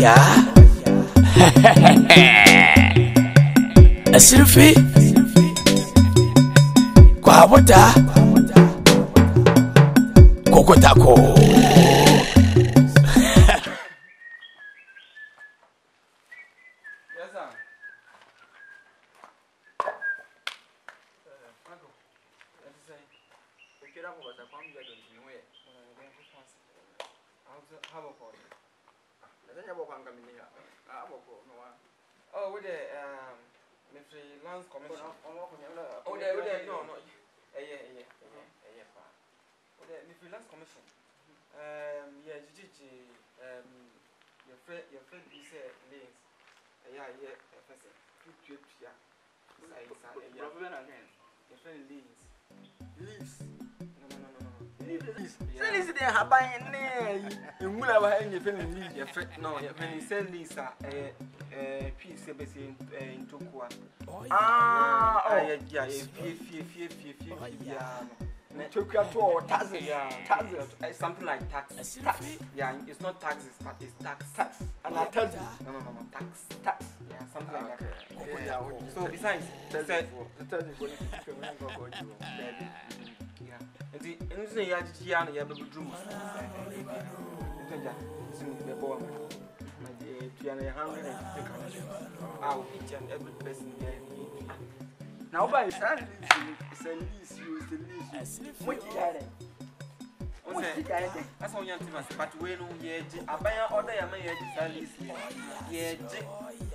yeah. Asirfi kwa wata kokotako. Oh, with the freelance commission. Oh, no. Yeah. With the freelance commission. Yeah, your friend is links. Yeah, person. Trip, yeah. Your friend leaves. Say this they have buying in Mula behind your friend leaves. Your friend, no, when he said Lisa, piece in Tokwa. Yeah, Took your tour, taxes, something like tax. Yeah, it's not taxes, but it's tax. And I tell you, No, tax. Yeah, something like that. So besides, the third yeah. And the you have a room. Each and every person there. now by Sunday, it's a lease, what that's all you have to say. But when I buy order, I may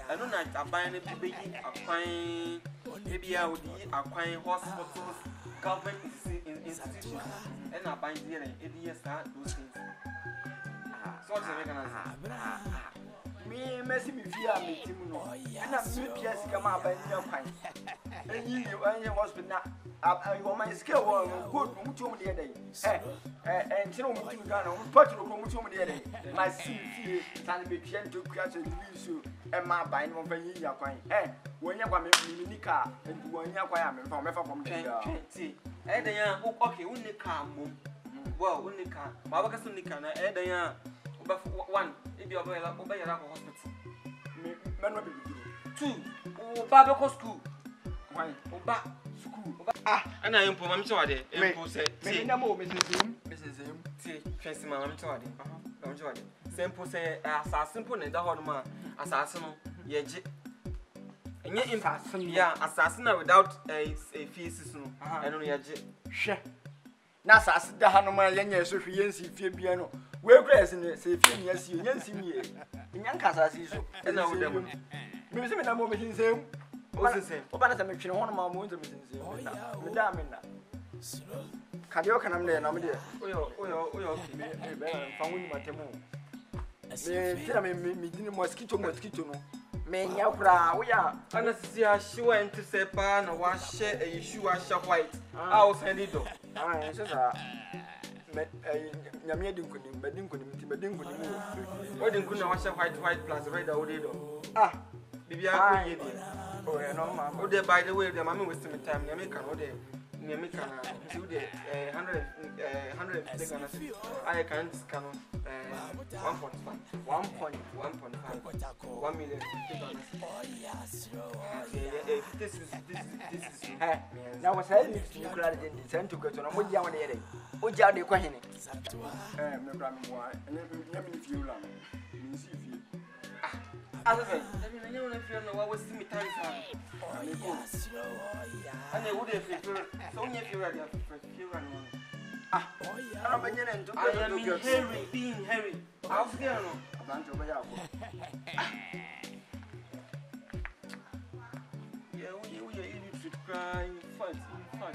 I don't know, I buy a baby, acquiring maybe I would acquiring hospitals, government institutions, and I buy the ADS those things. So what's the mechanism? me, Messi, me fear me, Timo, and I'm P.S. come up by your pint. And you was with that. I want my skill, good, much the other day. And so, much the other day. My sea, and be to catch and use you, and my buying one for you, when you want me, Nika, and when you are from the and they are okay, only car, well, only car, my workers only can, and they are one, if you are obey a hospital. Two, Babaco school. One, school. And I am for Mamma Jordan. Say, no more, Mrs. M. See, Tracy, Mamma Jordan. Simple say, as simple as the Horma, assassin, yet. And yet, assassin without a feast, I don't yet. She. Nasa, the Hanoma, yes, if you see Fibiano. We're present, say, yes, you see me. In Yankasa, and I would Museum and I'm over his home. What is it? What is the machine on my moons of Madame? Cadiocan, I'm there, I'm there. Found my temo. Tell me, mosquito. Men, Yakra, we are. Honestly, she went to say, Pan, or wash a shoe, I shall white. I was handy though. I says, Yamia but didn't What didn't wash a white plus red or ah, Bibi, I oh, there, by the way, the mammy was time, Yamican, or the Yamican, to the 100 I can't scan 1.5 1 million. This is now was I live to Ukraine and sent to go to what young lady. What are they questioning? As I said, I don't know what was me time. And they would have so many if you ready for few and I am being Harry. I'll scare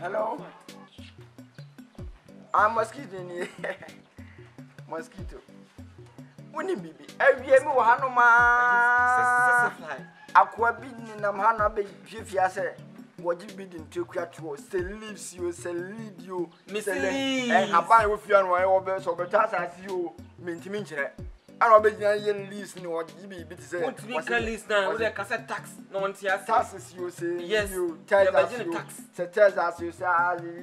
hello? I'm mosquito. Mosquito. Wouldn't be every year, Hanoma. Aqua beating in Amhana, baby, if you say, what you bidding to Quattro, still leaves you, still lead you, Miss Lee, and have I with you and my overs over task as you mean to mention it. I don't be young lease no what you be say. What we can list now, with a cassette tax, no one tears taxes you say, yes, you tell us tax, tells us you say,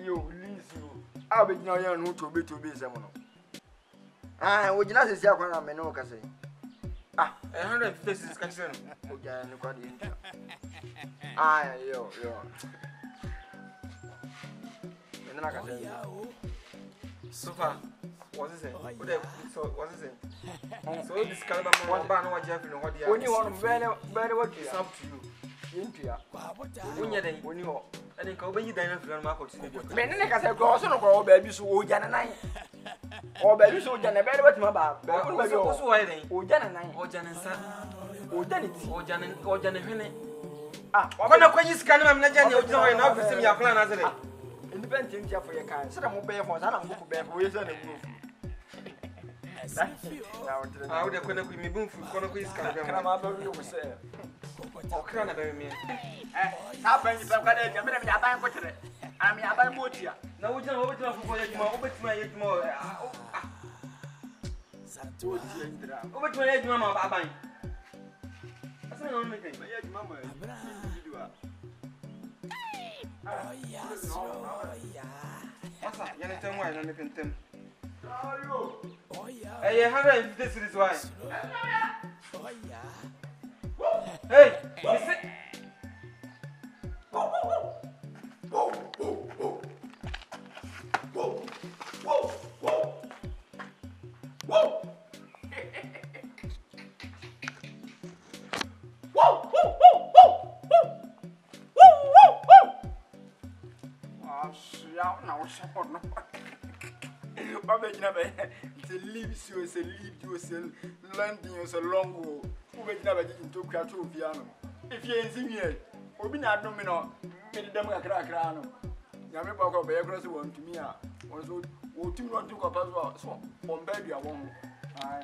you lease you. I'll be no young who to be someone. Ah, would you not say, I know, Cassay? Ah, 150 cedis ka kyerɛ no. oja no kwa de. Ah, yo. Nena ka say. So far, what is it? What is it? So this caliber man ba no waje afi no hodi ya. Oni won very what It's up to you. Yentua. Wonya den. Oni ho. Ani ka obeyi dan na fira no makoti ne bi. Me nene ka say go so no ko ba bi so oja na nan. O ba bi so oja na very what ma ba. Ba ko ba bi o. So why den? Oja na nan. Oja ne nsa. Oja ne ti. Oja ne hwene. Ah, Kona kwanyi sika ne mam na gya ne ogyina hɔ na afisi me yakla na zere. Independent ntia for your kind. Say mo be for say na mo ko be for we say na mo. Ah, we dey kona ku me bumfu kona ku sika be Kana ma ba wi o say. Okra na be me. Na ban ni ban kwade me na me aban ko tere. Ana me aban mo tia. Na wo gyina wo betima fufu ya djuma, wo betima ya djuma. Santo tia ndra. Wo betima ya djuma ma aban. Asa na no me kai. Ya djuma ma. Individual. Asa, ya ne tem wa na me pentem. Ayo. Eh, 150 cedis why? Hey, listen. Se leave you se landing you so long go. Who be na ba into kwatro ofia no. If you enzi here, obi na adom me no, me dem kakra no. Ya me ba ko be yakro se won tumi a. Won so o tumi no ntu ko pa so on ba dua won. Ai.